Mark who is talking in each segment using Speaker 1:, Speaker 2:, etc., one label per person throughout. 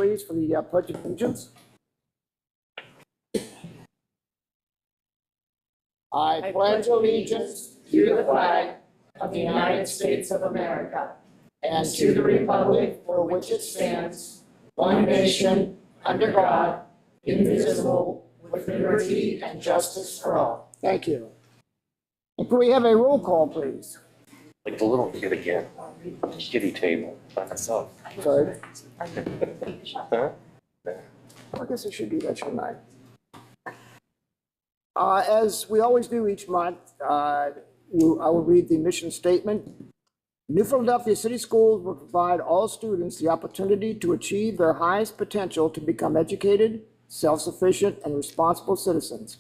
Speaker 1: please, for the Pledge of Allegiance. I pledge allegiance to the flag of the United States of America and to the republic for which it stands, one nation, under God, indivisible, with liberty and justice for all. Thank you. And could we have a roll call, please?
Speaker 2: Like the little kid again, kitty table by myself.
Speaker 1: Sorry.
Speaker 2: Huh?
Speaker 1: I guess it should be that, shouldn't I? As we always do each month, I will read the mission statement. New Philadelphia City Schools will provide all students the opportunity to achieve their highest potential to become educated, self-sufficient, and responsible citizens.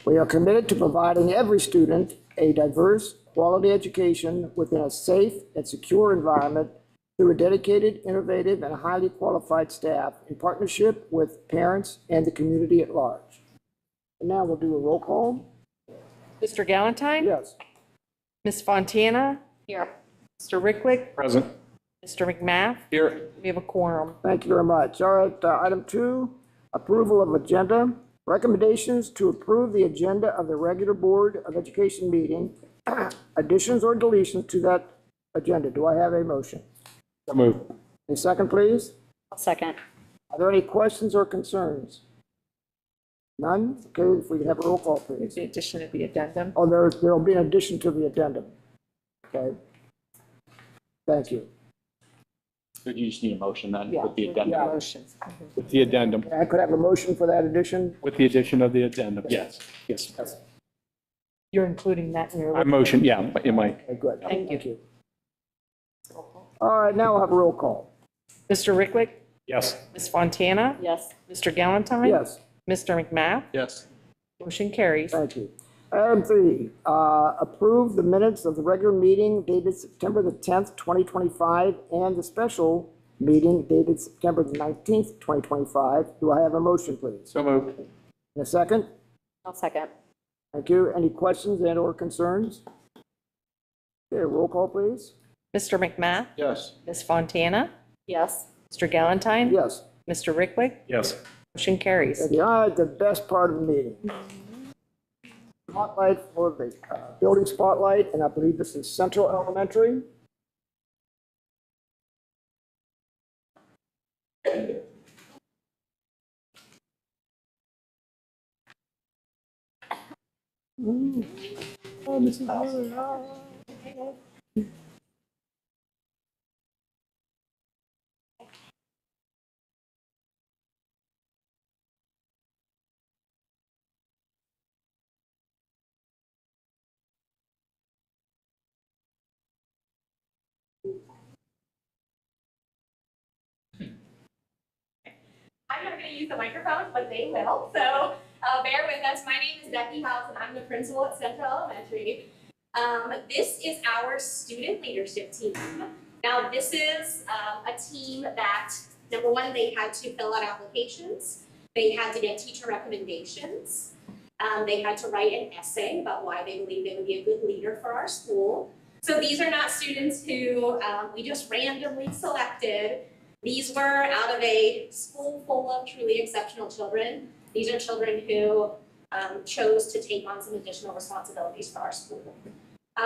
Speaker 1: We are committed to providing every student a diverse, quality education within a safe and secure environment through a dedicated, innovative, and highly qualified staff in partnership with parents and the community at large. And now we'll do a roll call.
Speaker 3: Mr. Galantine?
Speaker 1: Yes.
Speaker 3: Ms. Fontana?
Speaker 4: Here.
Speaker 3: Mr. Ricklick?
Speaker 2: Present.
Speaker 3: Mr. McMath?
Speaker 2: Here.
Speaker 3: We have a quorum.
Speaker 1: Thank you very much. All right, item 2, approval of agenda. Recommendations to approve the agenda of the regular Board of Education meeting. Additions or deletions to that agenda. Do I have a motion?
Speaker 2: So moved.
Speaker 1: A second, please.
Speaker 4: I'll second.
Speaker 1: Are there any questions or concerns? None? Okay, if we could have a roll call, please.
Speaker 3: The addition of the addendum.
Speaker 1: Oh, there'll be an addition to the addendum. Okay. Thank you.
Speaker 5: So you just need a motion then
Speaker 3: Yeah,
Speaker 5: with the addendum?
Speaker 3: motion.
Speaker 5: With the addendum,
Speaker 1: I could have a motion for that addition?
Speaker 5: with the addition of the addendum, yes, yes.
Speaker 3: You're including that in your.
Speaker 5: I motion, yeah, in my,
Speaker 1: Okay, good.
Speaker 3: Thank you.
Speaker 1: All right, now we'll have a roll call.
Speaker 3: Mr. Ricklick?
Speaker 5: yes.
Speaker 3: Ms. Fontana?
Speaker 4: Yes.
Speaker 3: Mr. Galantine?
Speaker 1: Yes.
Speaker 3: Mr. McMath?
Speaker 5: Yes.
Speaker 3: Motion carries.
Speaker 1: Thank you. Item 3, approve the minutes of the regular meeting dated September the 10th, 2025, and the special meeting dated September the 19th, 2025. Do I have a motion, please?
Speaker 5: So moved.
Speaker 1: In a second?
Speaker 4: I'll second.
Speaker 1: Thank you. Any questions and or concerns? Okay, roll call, please.
Speaker 3: Mr. McMath?
Speaker 5: Yes.
Speaker 3: Ms. Fontana?
Speaker 4: Yes.
Speaker 3: Mr. Galantine?
Speaker 1: Yes.
Speaker 3: Mr. Ricklick?
Speaker 5: Yes.
Speaker 3: Motion carries.
Speaker 1: Thank you. All right, the best part of the meeting. Spotlight for the building spotlight, and I believe this is Central Elementary. Oh, Mrs. Miller.
Speaker 6: I'm not going to use the microphone, but they will. So bear with us. My name is Becky House, and I'm the principal at Central Elementary. This is our student leadership team. Now, this is a team that, number one, they had to fill out applications. They had to get teacher recommendations. They had to write an essay about why they believe they would be a good leader for our school. So these are not students who we just randomly selected. These were out of a school full of truly exceptional children. These are children who chose to take on some additional responsibilities for our school.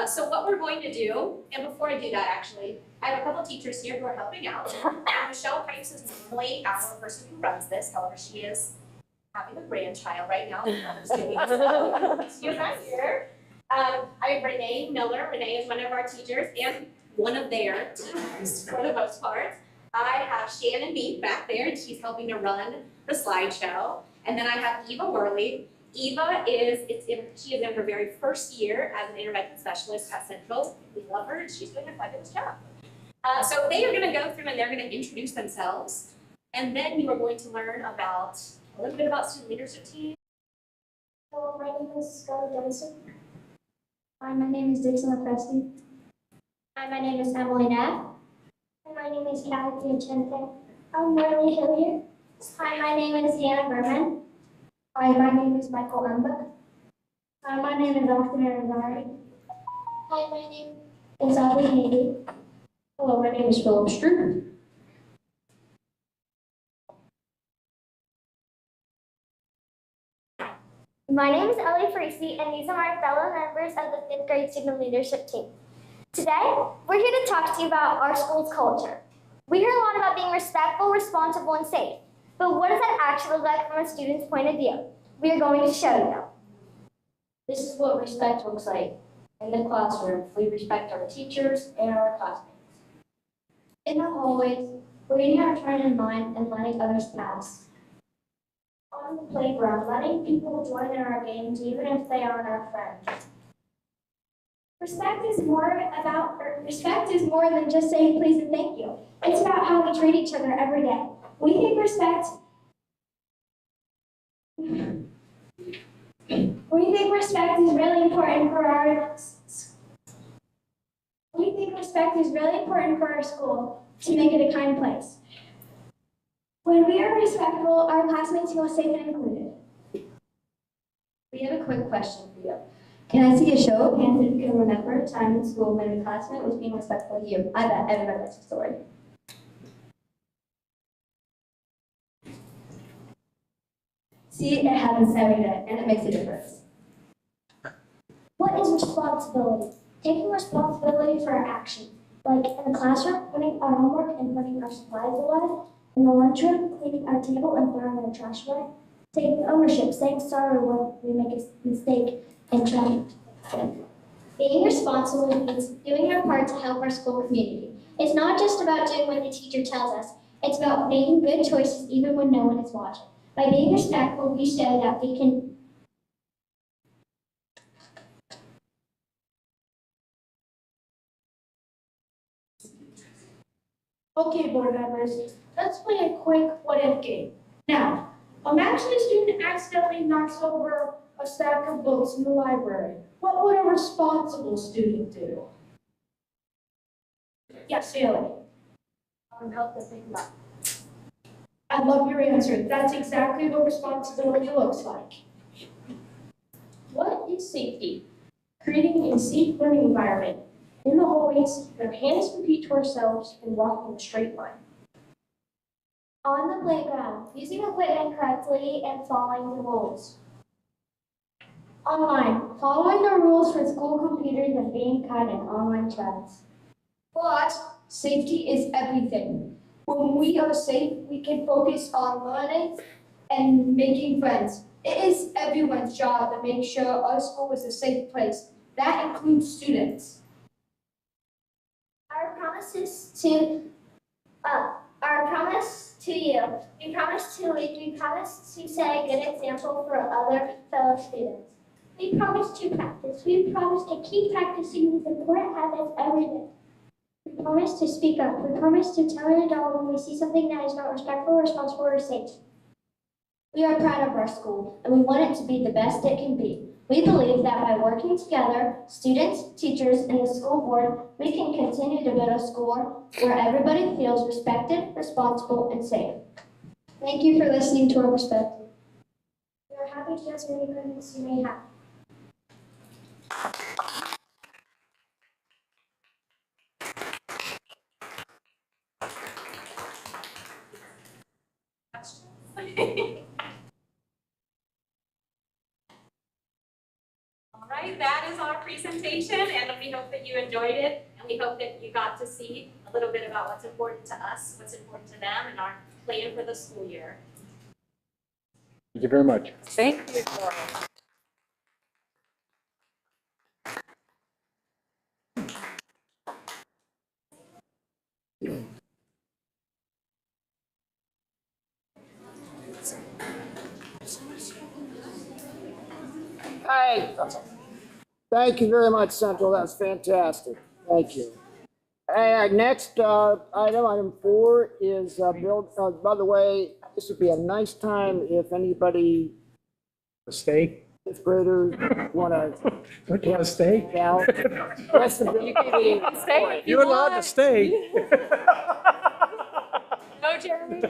Speaker 6: So what we're going to do, and before I do that actually, I have a couple teachers here who are helping out. Michelle Pipes is normally our person who runs this, however she is having a grandchild right now. She is not here. I have Renee Miller. Renee is one of our teachers and one of their teachers for the most part. I have Shannon Beef back there, and she's helping to run the slideshow. And then I have Eva Worley. Eva she is in her very first year as an intervention specialist at Central. We love her, and she's doing a fabulous job. So they are going to go through and they're going to introduce themselves. And then you are going to learn a little bit about student leadership team.
Speaker 7: Hello, my name is Scarlett Dennison. Hi, my name is Dixon Lepresti. Hi, my name is Emily Knapp. Hi, my name is Kathy Chente. I'm Marley Hillier. Hi, my name is Hannah Berman. Hi, my name is Michael Emba. Hi, my name is Austin Arizari. Hi, my name is Audrey Haley. Hello, my name is Philip Stroop. My name is Ellie Freesey, and these are my fellow members of the 5th grade student leadership team. Today, we're here to talk to you about our school's culture. We hear a lot about being respectful, responsible, and safe. But what does that actually look like from a student's point of view? We are going to show you.
Speaker 8: This is what respect looks like in the classroom. We respect our teachers and our classmates. In the hallways, we're reading our turn in line and letting others pass. On the playground, letting people join in our games even if they aren't our friends.
Speaker 7: Respect is more than just saying please and thank you. It's about how we treat each other every day. We think respect is really important for our school to make it a kind place. When we are respectful, our classmates feel safe and included.
Speaker 8: We have a quick question for you. Can I see a show of hands if you can remember a time in school when a classmate was being respectful to you? I bet everybody has a story. See, it happens every day, and it makes a difference.
Speaker 7: What is responsibility? Taking responsibility for our actions. Like in the classroom, putting our homework and putting our supplies away. In the lunchroom, cleaning our table and throwing our trash away. Taking ownership, saying sorry when we make a mistake, and trying. Being responsible means doing our part to help our school community. It's not just about doing what the teacher tells us. It's about making good choices even when no one is watching. By being respectful, we show that we can.
Speaker 9: Okay, board members, let's play a quick what-if game. Now, imagine a student accidentally knocks over a stack of books in the library. What would a responsible student do? Yes, Haley.
Speaker 8: Help them think about.
Speaker 9: I love your answer. That's exactly what responsibility looks like. What is safety? Creating a safe learning environment. In the hallways, our hands and feet to ourselves and walking in a straight line.
Speaker 7: On the playground, using equipment correctly and following the rules.
Speaker 9: Online, following the rules for school computers and being kind in online chats.
Speaker 8: But safety is everything. When we are safe, we can focus on learning and making friends. It is everyone's job to make sure our school is a safe place. That includes students.
Speaker 7: Our promise to you. We promise to lead. We promise to set a good example for other fellow students. We promise to practice. We promise to keep practicing these important habits every day. We promise to speak up. We promise to tell an adult when we see something that is not respectful, responsible, or safe.
Speaker 8: We are proud of our school, and we want it to be the best it can be. We believe that by working together, students, teachers, and the school board, we can continue to build a school where everybody feels respected, responsible, and safe.
Speaker 7: Thank you for listening to our perspective. We are happy to answer any questions you may have.
Speaker 6: All right, that is our presentation, and we hope that you enjoyed it, and we hope that you got to see a little bit about what's important to us, what's important to them, and our plan for the school year.
Speaker 5: Thank you very much.
Speaker 3: Thank you.
Speaker 1: Hey, thank you very much, Central. That was fantastic. Thank you. Hey, next item 4 is build. By the way, this would be a nice time if anybody,
Speaker 10: A steak?
Speaker 1: 5th graders, want to
Speaker 10: Don't you want a steak?
Speaker 1: out. That's the
Speaker 3: You can even stay if you
Speaker 10: You're allowed to
Speaker 3: want.
Speaker 10: stay.
Speaker 3: No, Jeremy.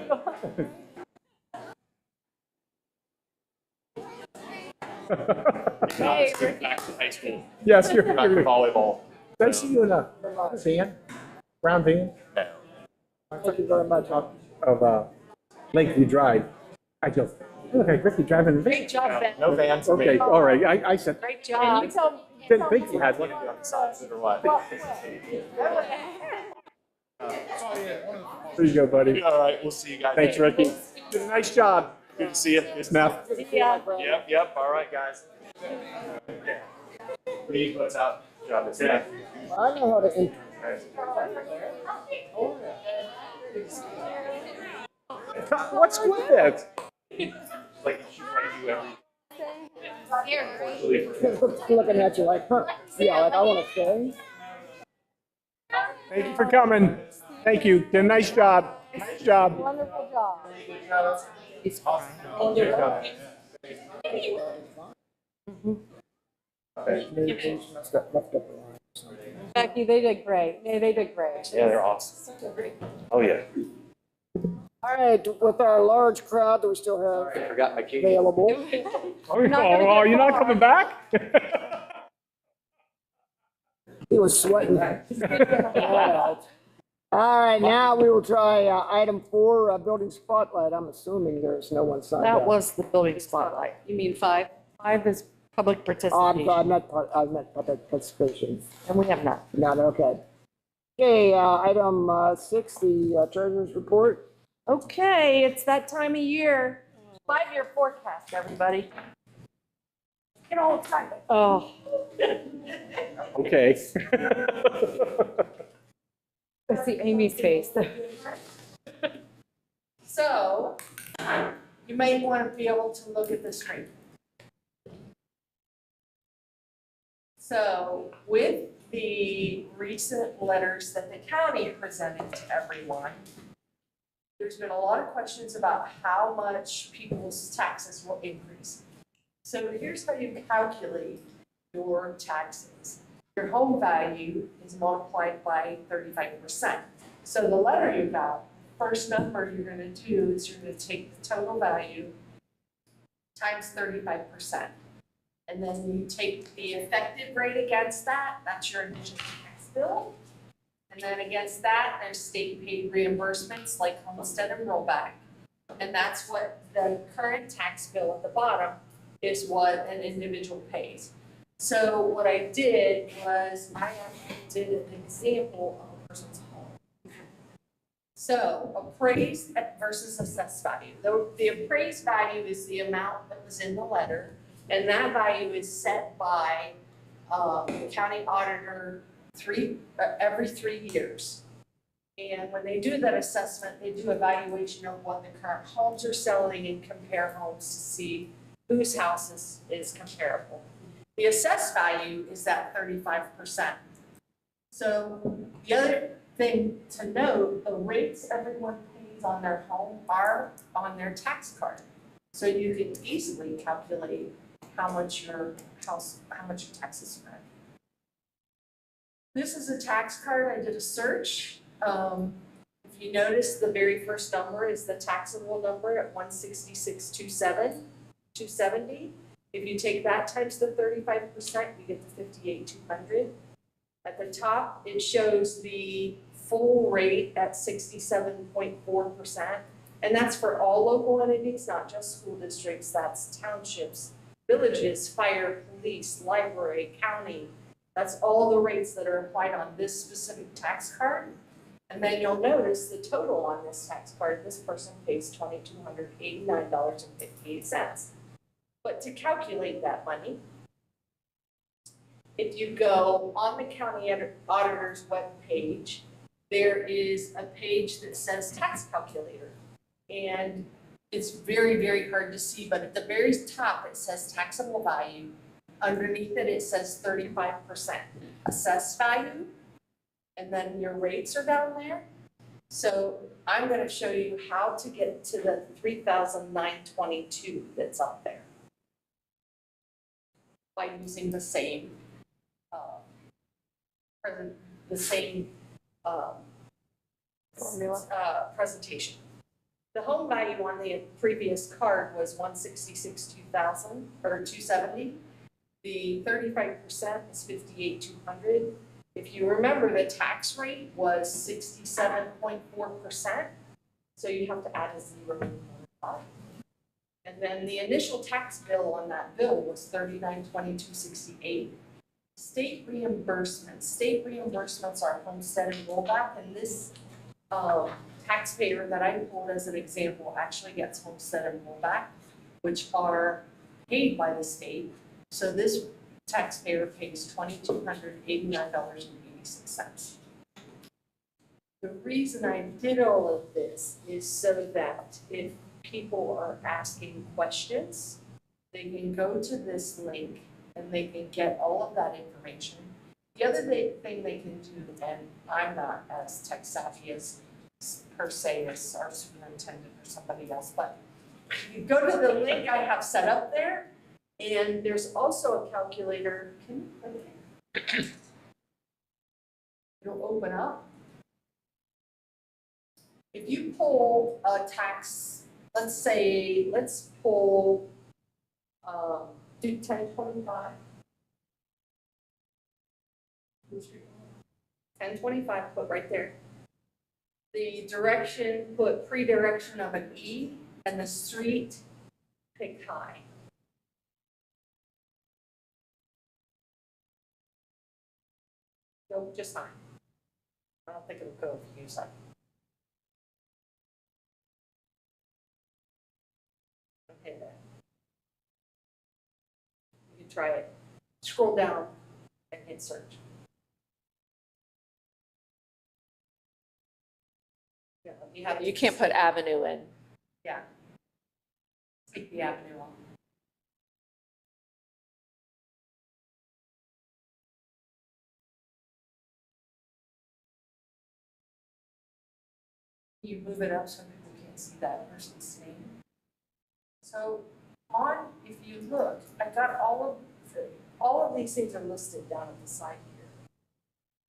Speaker 3: Hey, Ricky.
Speaker 5: Back to high school.
Speaker 10: Yes, you're.
Speaker 5: Back to volleyball.
Speaker 10: Did I see you in a van? Brown van?
Speaker 1: Thank you very much.
Speaker 10: Of Lakeview Drive. I just, Okay, Ricky driving a van.
Speaker 3: Great job, Ben.
Speaker 5: No vans for me.
Speaker 10: Okay, all right, I said,
Speaker 3: Great job. You tell me.
Speaker 10: didn't think you had one.
Speaker 5: On the sides or what?
Speaker 10: There you go, buddy.
Speaker 5: All right, we'll see you guys.
Speaker 10: Thanks,
Speaker 5: later.
Speaker 10: Ricky. Did a nice job.
Speaker 5: Good to see you.
Speaker 10: Yes, ma'am.
Speaker 3: Yeah.
Speaker 5: Yep, all right, guys. Read what's up. Job is done.
Speaker 1: I know how to enter.
Speaker 10: What's with that?
Speaker 5: Like, you try to do everything.
Speaker 1: Looking at you like, huh? Yeah, like I want to stay.
Speaker 10: Thank you for coming. Thank you. Did a nice job. Nice job.
Speaker 3: Wonderful job.
Speaker 1: Communication left up the line.
Speaker 3: Becky, they did great. They did great.
Speaker 2: Yeah, they're awesome. Oh, yeah.
Speaker 1: All right, with our large crowd that we still
Speaker 2: I
Speaker 1: have
Speaker 2: forgot my key.
Speaker 1: available,
Speaker 10: Oh, you're not coming back?
Speaker 1: he was sweating. All right, now we will try item 4, building spotlight. I'm assuming there's no one signed
Speaker 4: That
Speaker 1: up.
Speaker 4: was the building spotlight.
Speaker 3: You mean 5?
Speaker 4: 5 is public
Speaker 1: Oh,
Speaker 4: participation,
Speaker 1: I meant public participation.
Speaker 4: and we have not.
Speaker 1: Not okay. Okay, item 6, the treasurer's report.
Speaker 3: Okay, it's that time of year. 5-year forecast, everybody. Get all excited.
Speaker 4: Oh,
Speaker 10: Okay.
Speaker 3: I see Amy's face.
Speaker 9: So, you may want to be able to look at the screen. So, with the recent letters that the county presented to everyone, there's been a lot of questions about how much people's taxes will increase. So here's how you calculate your taxes. Your home value is multiplied by 35%. So the letter you got, first number you're gonna do is you're gonna take the total value times 35%. And then you take the effective rate against that, that's your initial tax bill. And then against that, there's state paid reimbursements like homestead and rollback. And that's what the current tax bill at the bottom is what an individual pays. So what I did was I actually did an example of a person's home. So appraised versus assessed value. The appraised value is the amount that was in the letter, and that value is set by the county auditor every 3 years. And when they do that assessment, they do evaluation of what the current homes are selling and compare homes to see whose house is comparable. The assessed value is that 35%. So the other thing to note, the rates everyone pays on their home are on their tax card. So you can easily calculate how much your taxes are. This is a tax card. I did a search. If you notice, the very first number is the taxable number at 166,270. If you take that times the 35%, you get the 58,200. At the top, it shows the full rate at 67.4%. And that's for all local entities, not just school districts. That's townships, villages, fire, police, library, county. That's all the rates that are applied on this specific tax card. And then you'll notice the total on this tax card, this person pays $2,289.58. But to calculate that money, if you go on the county auditor's webpage, there is a page that says tax calculator. And it's very, very hard to see, but at the very top, it says taxable value. Underneath it, it says 35% assessed value, and then your rates are down there. So I'm going to show you how to get to the 3,922 that's up there by using the same presentation. The home value on the previous card was 166,270. The 35% is 58,200. If you remember, the tax rate was 67.4%. So you have to add a 0. And
Speaker 4: And then the initial tax bill on that bill was $39,2268. State reimbursements are homestead and rollback, and this taxpayer that I pulled as an example actually gets homestead and rollback, which are paid by the state. So this taxpayer pays $2,289.86. The reason I did all of this is so that if people are asking questions, they can go to this link and they can get all of that information. The other thing they can do, and I'm not as tech savvy as per se as our superintendent or somebody else, but you go to the link I have set up there, and there's also a calculator. It'll open up. If you pull a tax, let's pull, do 1025. 1025, put right there. The direction, put pre-direction of an E, and the street, pick high. Nope, just high. I don't think it'll go if you use that. Okay, there. You can try it. Scroll down and hit search. Yeah, you can't put avenue in. Yeah. Take the avenue off. You move it up so people can't see that person's name. So if you look, I got all of these things are listed down at the side here.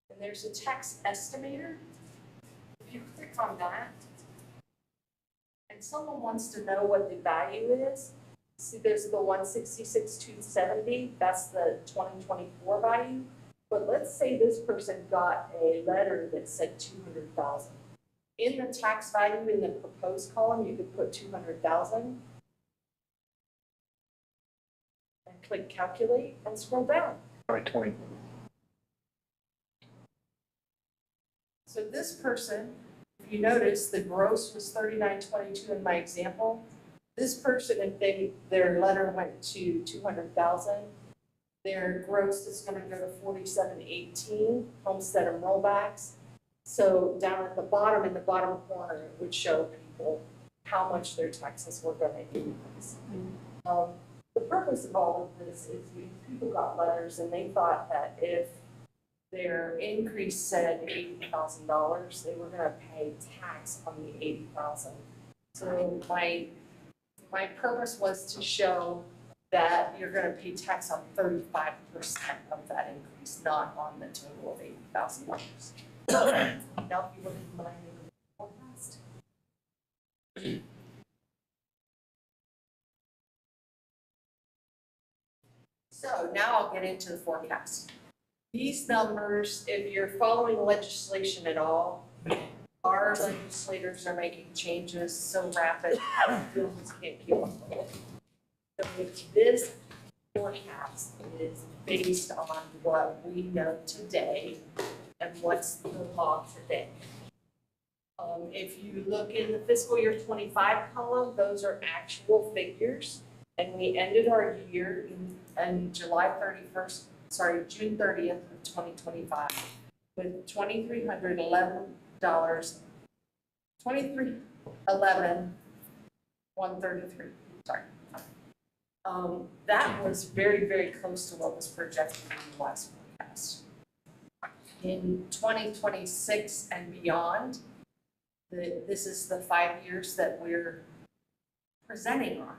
Speaker 4: And there's a tax estimator. If you click on that, and someone wants to know what the value is, see there's the 166,270, that's the 2024 value. But let's say this person got a letter that said 200,000. In the tax value in the proposed column, you could put 200,000 and click calculate and scroll down.
Speaker 2: All right, 20.
Speaker 4: So this person, if you notice, the gross was 3922 in my example. This person, if their letter went to 200,000, their gross is going to go to 4718, homestead and rollbacks. So down at the bottom, in the bottom corner, it would show people how much their taxes were going to increase. The purpose of all of this is people got letters and they thought that if their increase said $80,000, they were going to pay tax on the $80,000. So my purpose was to show that you're going to pay tax on 35% of that increase, not on the total of $80,000. Now, if you look at my forecast. So now I'll get into the forecast. These numbers, if you're following legislation at all, our legislators are making changes so rapid, bills can't keep up with it. So this forecast is based on what we know today and what's the law today. If you look in the fiscal year 25 column, those are actual figures. And we ended our year in June 30th of 2025 with $2,311,133. Sorry. That was very, very close to what was projected in the last forecast. In 2026 and beyond, this is the 5 years that we're presenting on.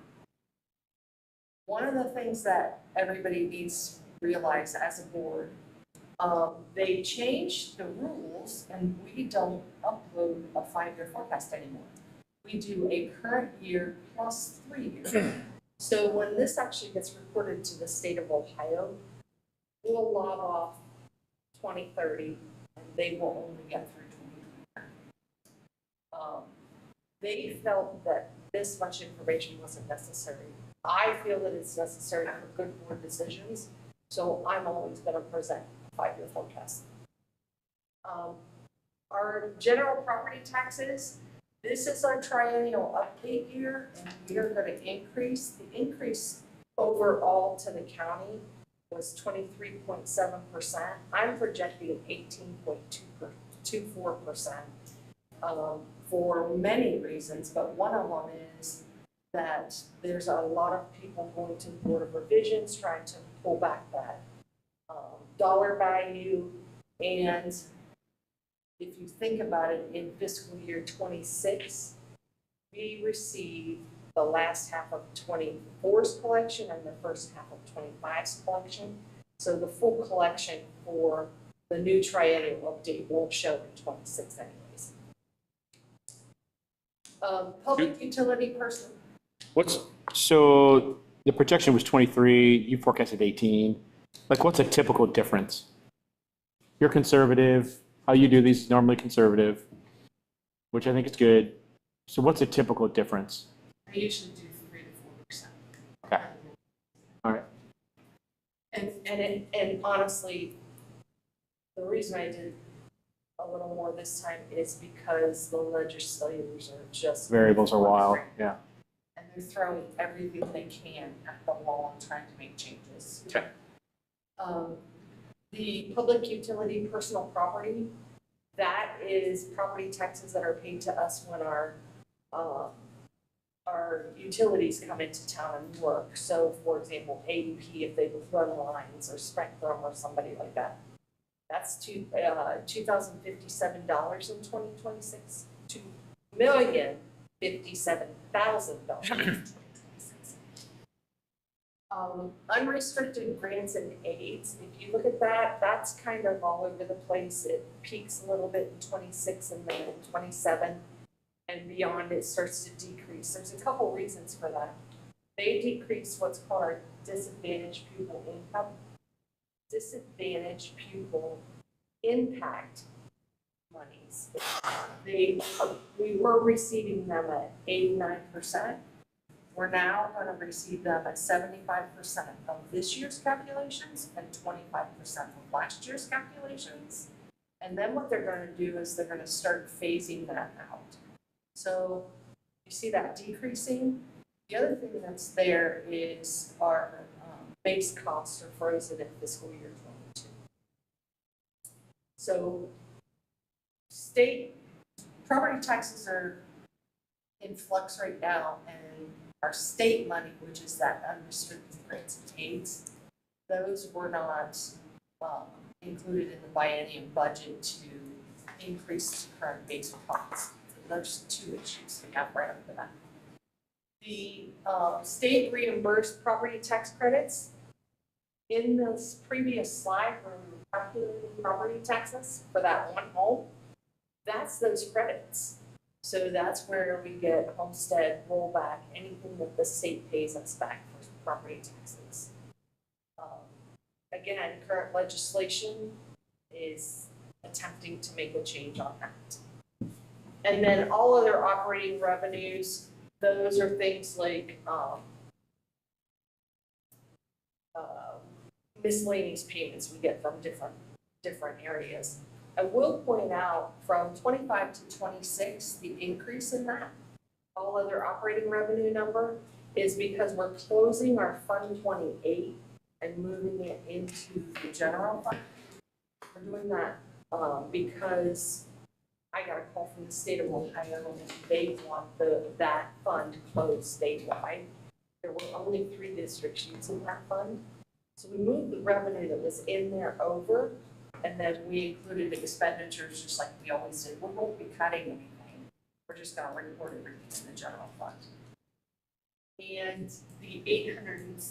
Speaker 4: One of the things that everybody needs to realize as a board, they changed the rules and we don't upload a 5-year forecast anymore. We do a current year plus 3 years. So when this actually gets reported to the state of Ohio, we'll lob off 2030 and they will only get through 2029. They felt that this much information wasn't necessary. I feel that it's necessary for good board decisions, so I'm always gonna present a 5-year forecast. Our general property taxes, this is our triennial update year, and we are gonna increase. The increase overall to the county was 23.7%. I'm projecting 18.24%, for many reasons, but one of them is that there's a lot of people going to the Board of Revisions trying to pull back that dollar value. And if you think about it, in fiscal year 26, we received the last half of 24's collection and the first half of 25's collection. So the full collection for the new triennial update won't show in 26 anyways. Public utility person.
Speaker 11: So the projection was 23, you forecasted 18. Like, what's a typical difference? You're conservative, how you do these is normally conservative, which I think is good. So what's a typical difference?
Speaker 4: I usually do 3 to 4%.
Speaker 11: Okay. All right.
Speaker 4: And honestly, the reason I did a little more this time is because the legislators are just.
Speaker 11: Variables are wild, yeah.
Speaker 4: And they're throwing everything they can at the wall and trying to make changes.
Speaker 11: Okay.
Speaker 4: The public utility personal property, that is property taxes that are paid to us when our utilities come into town and work. So for example, AEP, if they would run lines, or Spectrum or somebody like that. That's $2,057 in 2026, $2,057,000. Unrestricted grants and aids, if you look at that, that's kind of all over the place. It peaks a little bit in 26 and then in 27 and beyond it starts to decrease. There's a couple reasons for that. They decrease what's called our disadvantaged pupil income. Disadvantaged pupil impact monies. We were receiving them at 89%. We're now going to receive them at 75% of this year's calculations and 25% of last year's calculations. And then what they're going to do is they're going to start phasing that out. So you see that decreasing. The other thing that's there is our base costs are frozen in fiscal year 22. So state property taxes are in flux right now, and our state money, which is that unrestricted grants and aids, those were not included in the biennium budget to increase the current base costs. So there's two issues we have right under that. The state reimbursed property tax credits. In this previous slide where we were calculating property taxes for that one home, that's those credits. So that's where we get homestead rollback, anything that the state pays us back for property taxes. Again, current legislation is attempting to make a change on that. And then all other operating revenues, those are things like miscellaneous payments we get from different areas. I will point out from 25 to 26, the increase in that all other operating revenue number is because we're closing our Fund 28 and moving it into the general fund. We're doing that because I got a call from the state of Ohio and they want that fund closed statewide. There were only 3 districts using that fund. So we moved the revenue that was in there over, and then we included expenditures just like we always did. We won't be cutting anything. We're just gonna report everything in the general fund. And the 800,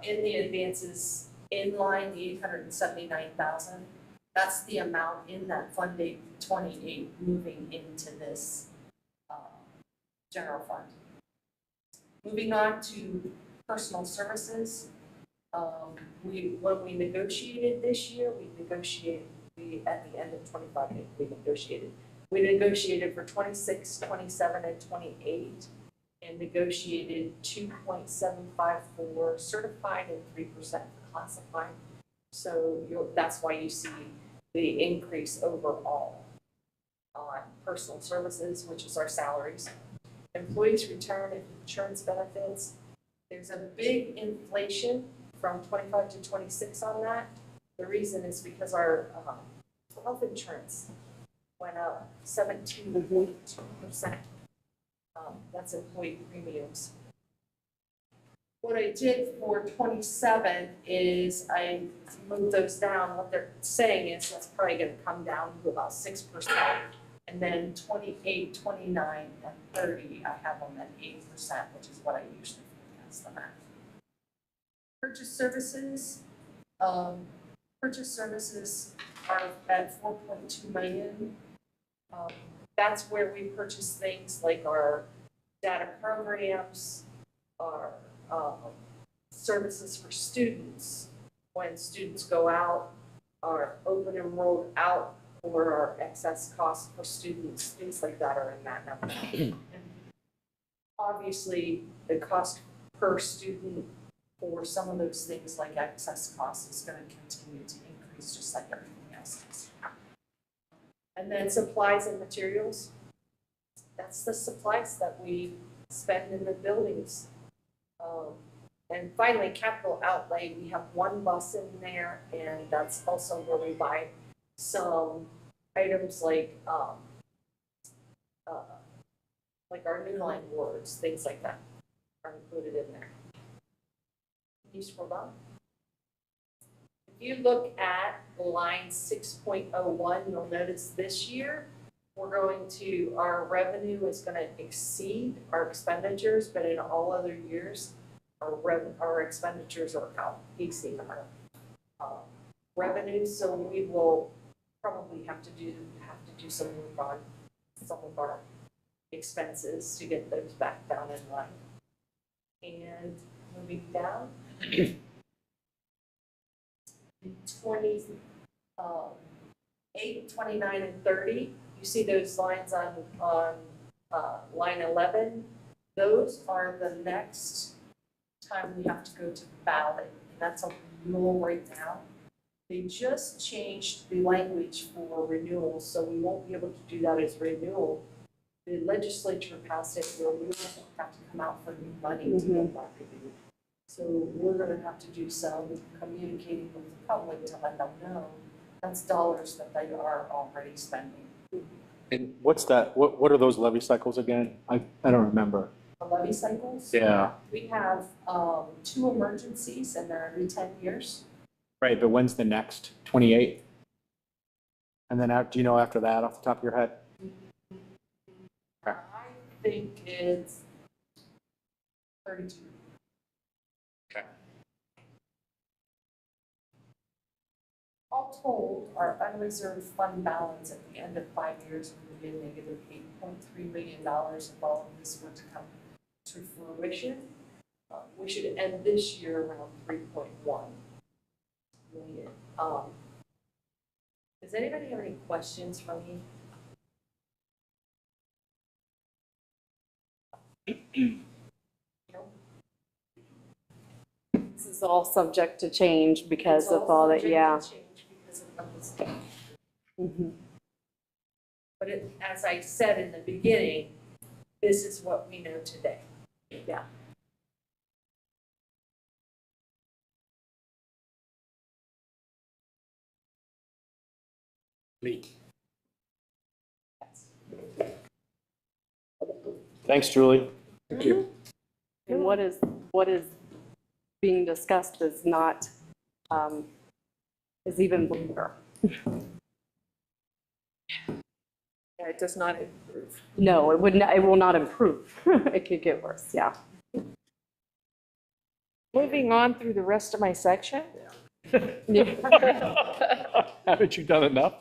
Speaker 4: in the advances in line, the 879,000, that's the amount in that Fund 28 moving into this general fund. Moving on to personal services. When we negotiated this year, at the end of 25, we negotiated for 26, 27, and 28. and negotiated 2.75 for certified and 3% for classified. So that's why you see the increase overall on personal services, which is our salaries. Employees' return and insurance benefits, there's a big inflation from 25 to 26 on that. The reason is because our health insurance went up 17.2%. That's employee premiums. What I did for 27 is I moved those down. What they're saying is that's probably going to come down to about 6%. And then 28, 29, and 30, I have them at 8%, which is what I usually forecast them at. Purchase services are at 4.2 million. That's where we purchase things like our data programs, our services for students when students go out, our open enrolled out, or our excess costs for students, things like that are in that number. And obviously, the cost per student for some of those things like excess costs is going to continue to increase just like everything else is. And then supplies and materials. That's the supplies that we spend in the buildings. And finally, capital outlay, we have one bus in there, and that's also where we buy some items like our new line boards, things like that are included in there. Can you scroll down? If you look at line 6.01, you'll notice this year our revenue is going to exceed our expenditures, but in all other years, our expenditures are outpacing our revenue. So we will probably have to do some work on some of our expenses to get those back down in line. And moving down, 28, 29, and 30. You see those lines on line 11. Those are the next time we have to go to the ballot, and that's a renewal right now. They just changed the language for renewal, so we won't be able to do that as renewal. The legislature passed it, where we don't have to come out for new money to get that renewed. So we're going to have to do some communicating with the public to let them know that's dollars that they are already spending.
Speaker 11: And what's that? What are those levy cycles again? I don't remember.
Speaker 4: The levy cycles?
Speaker 11: Yeah.
Speaker 4: We have 2 emergencies, and they're every 10 years.
Speaker 11: Right, but when's the next? 28? And then do you know after that off the top of your head?
Speaker 4: I think it's 32.
Speaker 11: Okay.
Speaker 4: All told, our unreserved fund balance at the end of 5 years would be a negative $8.3 million if all of this were to come to fruition. We should end this year around 3.1 million. Does anybody have any questions for me?
Speaker 3: This is all subject to change because of all that, yeah.
Speaker 4: But as I said in the beginning, this is what we know today. Yeah.
Speaker 11: Thanks, Julie.
Speaker 1: Thank you.
Speaker 3: And what is being discussed is not, is even bigger.
Speaker 4: Yeah, it does not improve.
Speaker 3: No, it would not, it will not improve. It could get worse, yeah.
Speaker 4: Moving on through the rest of my section.
Speaker 11: Haven't you done enough?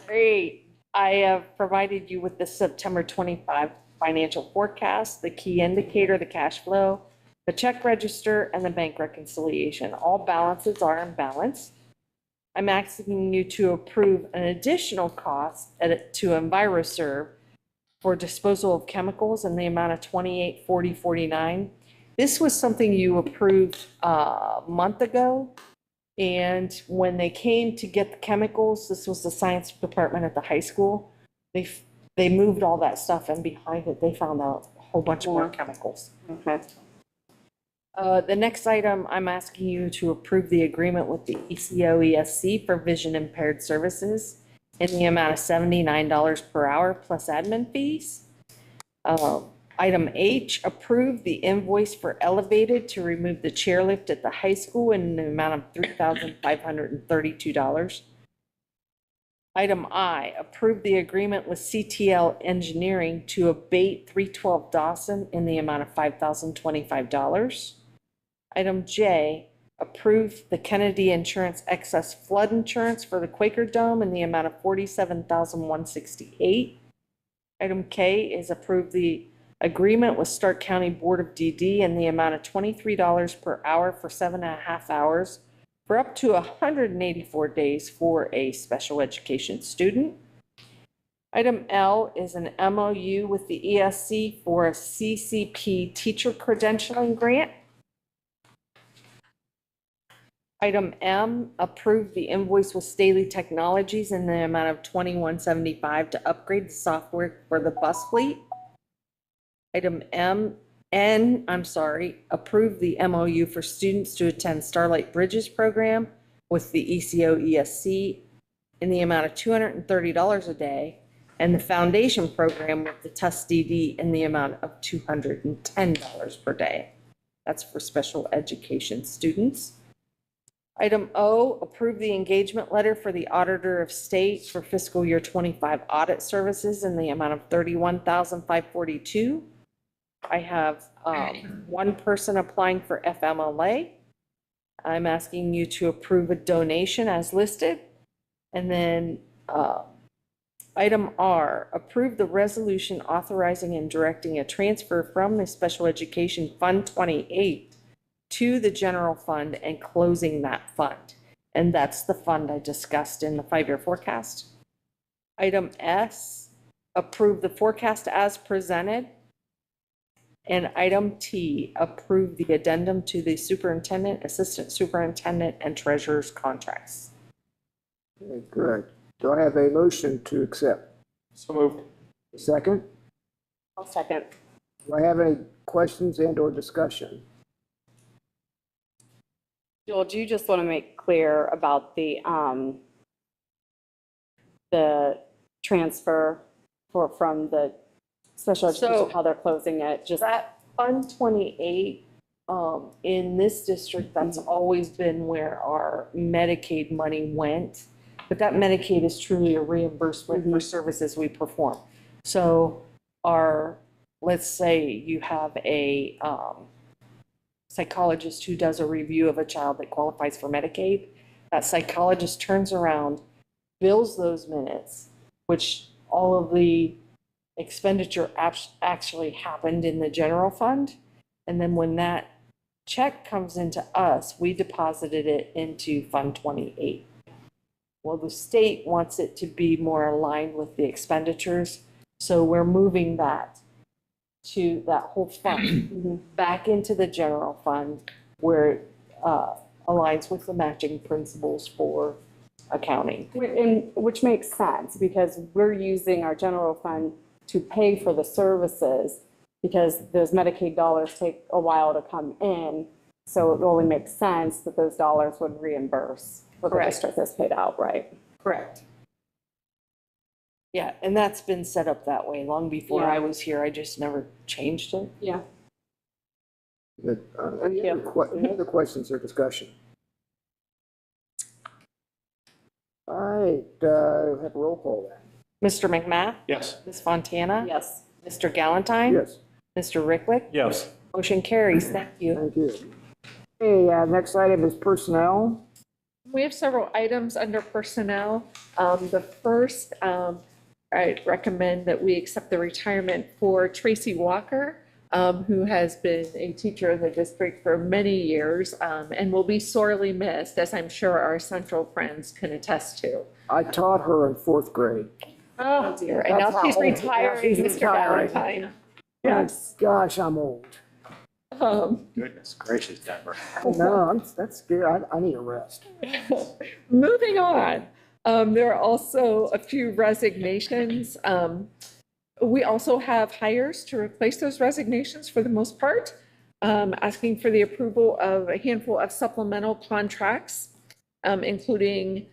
Speaker 3: Great. I have provided you with the September 25 financial forecast, the key indicator, the cash flow, the check register, and the bank reconciliation. All balances are in balance. I'm asking you to approve an additional cost to EnviroServe for disposal of chemicals in the amount of $28,4049. This was something you approved a month ago. And when they came to get the chemicals, this was the science department at the high school. They moved all that stuff, and behind it, they found out a whole bunch more chemicals.
Speaker 12: Okay.
Speaker 3: The next item, I'm asking you to approve the agreement with the ECO-ESC for vision impaired services in the amount of $79 per hour plus admin fees. Item H, approve the invoice for Elevated to remove the chairlift at the high school in the amount of $3,532. Item I, approve the agreement with CTL Engineering to abate 312 Dawson in the amount of $5,025. Item J, approve the Kennedy Insurance excess flood insurance for the Quaker Dome in the amount of $47,168. Item K is approve the agreement with Stark County Board of DD in the amount of $23 per hour for 7.5 hours for up to 184 days for a special education student. Item L is an MOU with the ESC for a CCP teacher credentialing grant. Item M, approve the invoice with Staley Technologies in the amount of $21.75 to upgrade the software for the bus fleet. Item approve the MOU for students to attend Starlight Bridges program with the ECO-ESC in the amount of $230 a day, and the foundation program with the TUS-DD in the amount of $210 per day. That's for special education students. Item O, approve the engagement letter for the Auditor of State for fiscal year 25 audit services in the amount of $31,542. I have one person applying for FMLA. I'm asking you to approve a donation as listed. And then item R, approve the resolution authorizing and directing a transfer from the Special Education Fund 28 to the general fund and closing that fund. And that's the fund I discussed in the 5-year forecast. Item S, approve the forecast as presented. And item T, approve the addendum to the superintendent, assistant superintendent, and treasurer's contracts.
Speaker 1: Okay, good. Do I have a motion to accept?
Speaker 5: So moved.
Speaker 1: Second?
Speaker 12: I'll second.
Speaker 1: Do I have any questions and/or discussion?
Speaker 12: Joel, do you just want to make clear about the transfer from the special education, how they're closing it? Just
Speaker 3: That Fund 28, in this district, that's always been where our Medicaid money went. But that Medicaid is truly a reimbursement for services we perform. So let's say you have a psychologist who does a review of a child that qualifies for Medicaid. That psychologist turns around, bills those minutes, which all of the expenditure actually happened in the general fund. And then when that check comes into us, we deposited it into Fund 28. Well, the state wants it to be more aligned with the expenditures. So we're moving that to that whole fund back into the general fund where it aligns with the matching principles for accounting.
Speaker 12: which makes sense because we're using our general fund to pay for the services because those Medicaid dollars take a while to come in. So it only makes sense that those dollars would reimburse what the
Speaker 3: Correct.
Speaker 12: district has paid out, right?
Speaker 3: Correct. Yeah, and that's been set up that way long before
Speaker 12: Yeah.
Speaker 3: I was here. I just never changed it.
Speaker 12: Yeah.
Speaker 1: Good. Any other questions or discussion? All right, have a roll call then.
Speaker 3: Mr. McMath?
Speaker 5: Yes.
Speaker 3: Ms. Fontana?
Speaker 12: Yes.
Speaker 3: Mr. Galantine?
Speaker 1: Yes.
Speaker 3: Mr. Ricklick?
Speaker 5: Yes.
Speaker 3: Motion carries. Thank you.
Speaker 1: Thank you. Okay, next item is personnel.
Speaker 13: We have several items under personnel. The first, I recommend that we accept the retirement for Tracy Walker, who has been a teacher in the district for many years and will be sorely missed, as I'm sure our central friends can attest to.
Speaker 1: I taught her in 4th grade.
Speaker 3: Oh dear, and now
Speaker 1: That's
Speaker 3: she's
Speaker 1: how old- now
Speaker 3: retiring,
Speaker 1: she's
Speaker 3: Mr.
Speaker 1: retiring.
Speaker 3: Valentine. Yes.
Speaker 1: Gosh, I'm old.
Speaker 2: Goodness gracious, Denver.
Speaker 1: No, that's good. I need a rest.
Speaker 13: Moving on, there are also a few resignations. We also have hires to replace those resignations for the most part, asking for the approval of a handful of supplemental contracts, including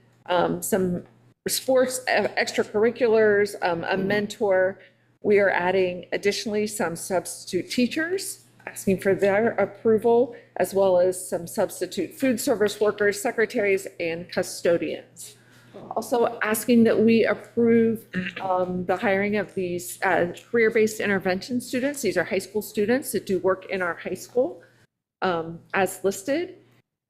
Speaker 13: some sports extracurriculars, a mentor. We are adding additionally some substitute teachers, asking for their approval, as well as some substitute food service workers, secretaries, and custodians. Also asking that we approve the hiring of these career-based intervention students. These are high school students that do work in our high school as listed.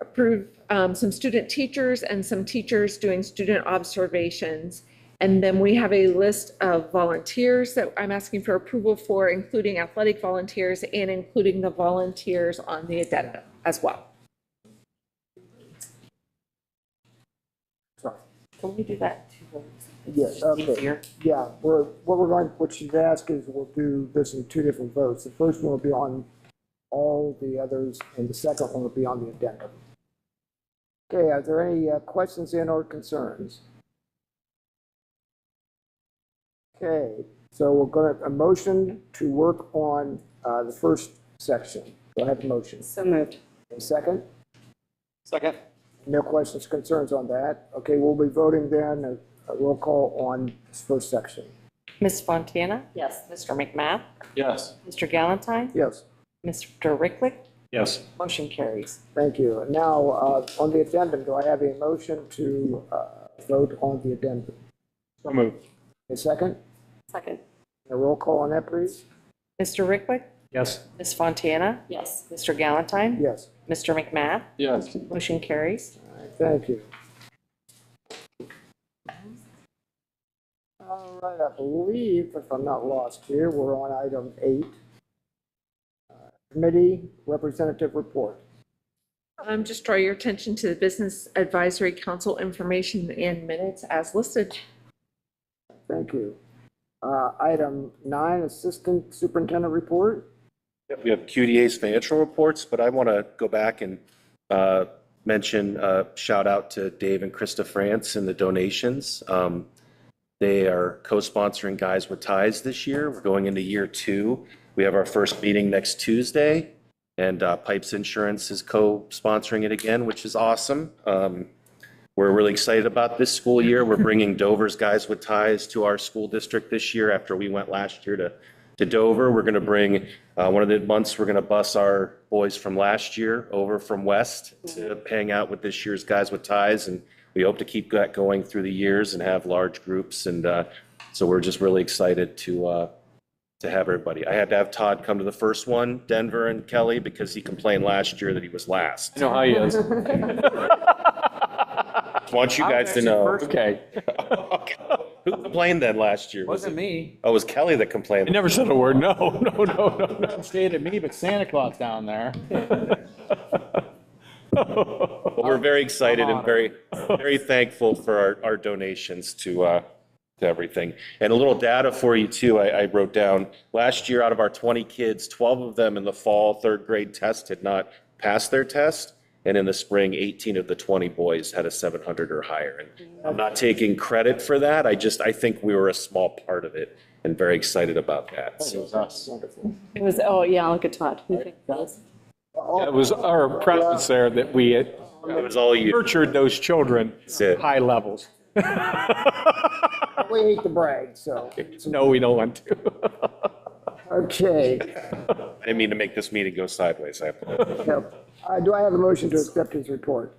Speaker 13: Approve some student teachers and some teachers doing student observations. And then we have a list of volunteers that I'm asking for approval for, including athletic volunteers and including the volunteers on the addendum as well.
Speaker 1: Sorry.
Speaker 3: Can we do that?
Speaker 1: Yes, okay.
Speaker 3: Easier.
Speaker 1: Yeah, what she's asked is we'll do this in 2 different votes. The first one will be on all the others, and the second one will be on the addendum. Okay, are there any questions and or concerns? Okay, so we're going to, a motion to work on the first section. Do I have a motion?
Speaker 12: So moved.
Speaker 1: A second?
Speaker 5: Second.
Speaker 1: No questions, concerns on that. Okay, we'll be voting then, a roll call on this first section.
Speaker 3: Ms. Fontana?
Speaker 12: Yes.
Speaker 3: Mr. McMath?
Speaker 5: Yes.
Speaker 3: Mr. Galantine?
Speaker 1: Yes.
Speaker 3: Mr. Ricklick?
Speaker 5: Yes.
Speaker 3: Motion carries.
Speaker 1: Thank you. And now, on the addendum, do I have a motion to vote on the addendum?
Speaker 5: So moved.
Speaker 1: A second?
Speaker 12: Second.
Speaker 1: A roll call on that, please?
Speaker 3: Mr. Ricklick?
Speaker 5: Yes.
Speaker 3: Ms. Fontana?
Speaker 12: Yes.
Speaker 3: Mr. Galantine?
Speaker 1: Yes.
Speaker 3: Mr. McMath?
Speaker 5: Yes.
Speaker 3: Motion carries.
Speaker 1: All right, thank you. All right, I believe, if I'm not lost here, we're on item 8. Committee Representative Report.
Speaker 13: Just draw your attention to the Business Advisory Council information and minutes as listed.
Speaker 1: Thank you. Item 9, Assistant Superintendent Report.
Speaker 2: We have QDA's financial reports, but I want to go back and mention, shout out to Dave and Krista France and the donations. They are co-sponsoring Guys with Ties this year. We're going into year 2. We have our first meeting next Tuesday, and Pipes Insurance is co-sponsoring it again, which is awesome. We're really excited about this school year. We're bringing Dover's Guys with Ties to our school district this year after we went last year to Dover. We're going to bring, one of the months, we're going to bus our boys from last year over from West to hang out with this year's Guys with Ties. And we hope to keep that going through the years and have large groups. And so we're just really excited to have everybody. I had to have Todd come to the first one, Denver and Kelly, because he complained last year that he was last.
Speaker 5: You know how he is.
Speaker 2: Want you guys to know.
Speaker 5: Okay.
Speaker 2: Who complained then last year?
Speaker 11: Wasn't me.
Speaker 2: Oh, it was Kelly that complained.
Speaker 11: I never said a word. No. Don't say it at me, but Santa Claus down there.
Speaker 2: Well, we're very excited and very thankful for our donations to everything. And a little data for you too, I wrote down, last year out of our 20 kids, 12 of them in the fall 3rd grade test had not passed their test. And in the spring, 18 of the 20 boys had a 700 or higher. And I'm not taking credit for that. I think we were a small part of it and very excited about that.
Speaker 5: It
Speaker 2: So
Speaker 5: was us.
Speaker 12: It was, oh, yeah, look at Todd.
Speaker 5: It was our presence there that we had
Speaker 2: it was all you.
Speaker 5: nurtured those children
Speaker 2: That's it.
Speaker 5: high levels.
Speaker 1: We hate to brag, so.
Speaker 5: No, we don't want to.
Speaker 1: Okay.
Speaker 2: I didn't mean to make this meeting go sideways. I apologize.
Speaker 1: Yep. Do I have a motion to accept his report?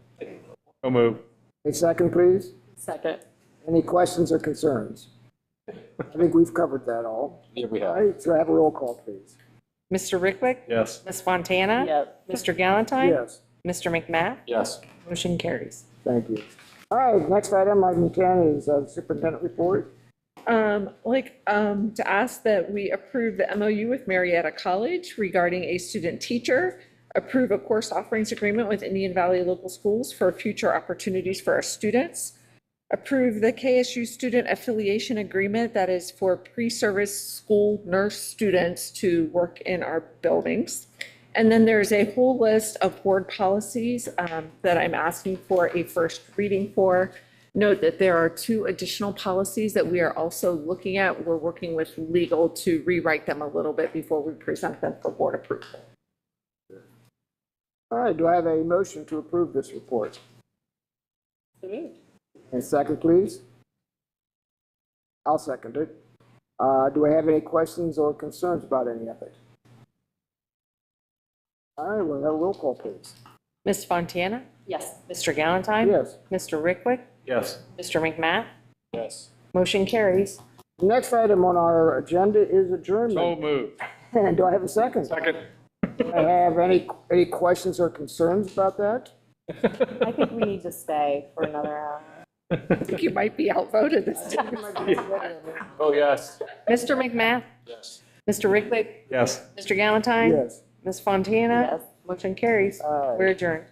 Speaker 5: So move.
Speaker 1: A second, please?
Speaker 12: Second.
Speaker 1: Any questions or concerns? I think we've covered that all.
Speaker 5: Yeah, we
Speaker 1: All
Speaker 5: have.
Speaker 1: right, so have a roll call, please.
Speaker 3: Mr. Ricklick?
Speaker 5: Yes.
Speaker 3: Ms. Fontana?
Speaker 12: Yes.
Speaker 3: Mr. Galantine?
Speaker 1: Yes,
Speaker 3: Mr. McMath?
Speaker 5: Yes.
Speaker 3: Motion carries.
Speaker 1: thank you. All right, next item 10, is the superintendent report.
Speaker 13: To ask that we approve the MOU with Marietta College regarding a student teacher, approve a course offerings agreement with Indian Valley Local Schools for future opportunities for our students, Approve the KSU student affiliation agreement that is for pre-service school nurse students to work in our buildings. And then there's a whole list of board policies that I'm asking for a first reading for. Note that there are 2 additional policies that we are also looking at. We're working with legal to rewrite them a little bit before we present them for board approval.
Speaker 1: All right, do I have a motion to approve this report? And second, please. I'll second it. Do I have any questions or concerns about any of it? All right, we'll have a roll call, please.
Speaker 3: Ms. Fontana?
Speaker 12: Yes.
Speaker 3: Mr. Galantine?
Speaker 1: Yes.
Speaker 3: Mr. Rickwick?
Speaker 5: Yes.
Speaker 3: Mr. McMath?
Speaker 5: Yes.
Speaker 3: Motion carries.
Speaker 1: Next item on our agenda is
Speaker 5: So
Speaker 1: adjournment.
Speaker 5: moved.
Speaker 1: And do I have a second?
Speaker 5: Second.
Speaker 1: Do I have any questions or concerns about that?
Speaker 12: I think we need to stay for another hour.
Speaker 13: I think you might be outvoted this time.
Speaker 5: Oh, yes.
Speaker 3: Mr. McMath?
Speaker 5: Yes.
Speaker 3: Mr. Rickwick?
Speaker 5: Yes.
Speaker 3: Mr. Galantine?
Speaker 1: Yes.
Speaker 3: Ms. Fontana?
Speaker 12: Yes.
Speaker 3: Motion carries.
Speaker 1: All right.
Speaker 3: We're adjourned.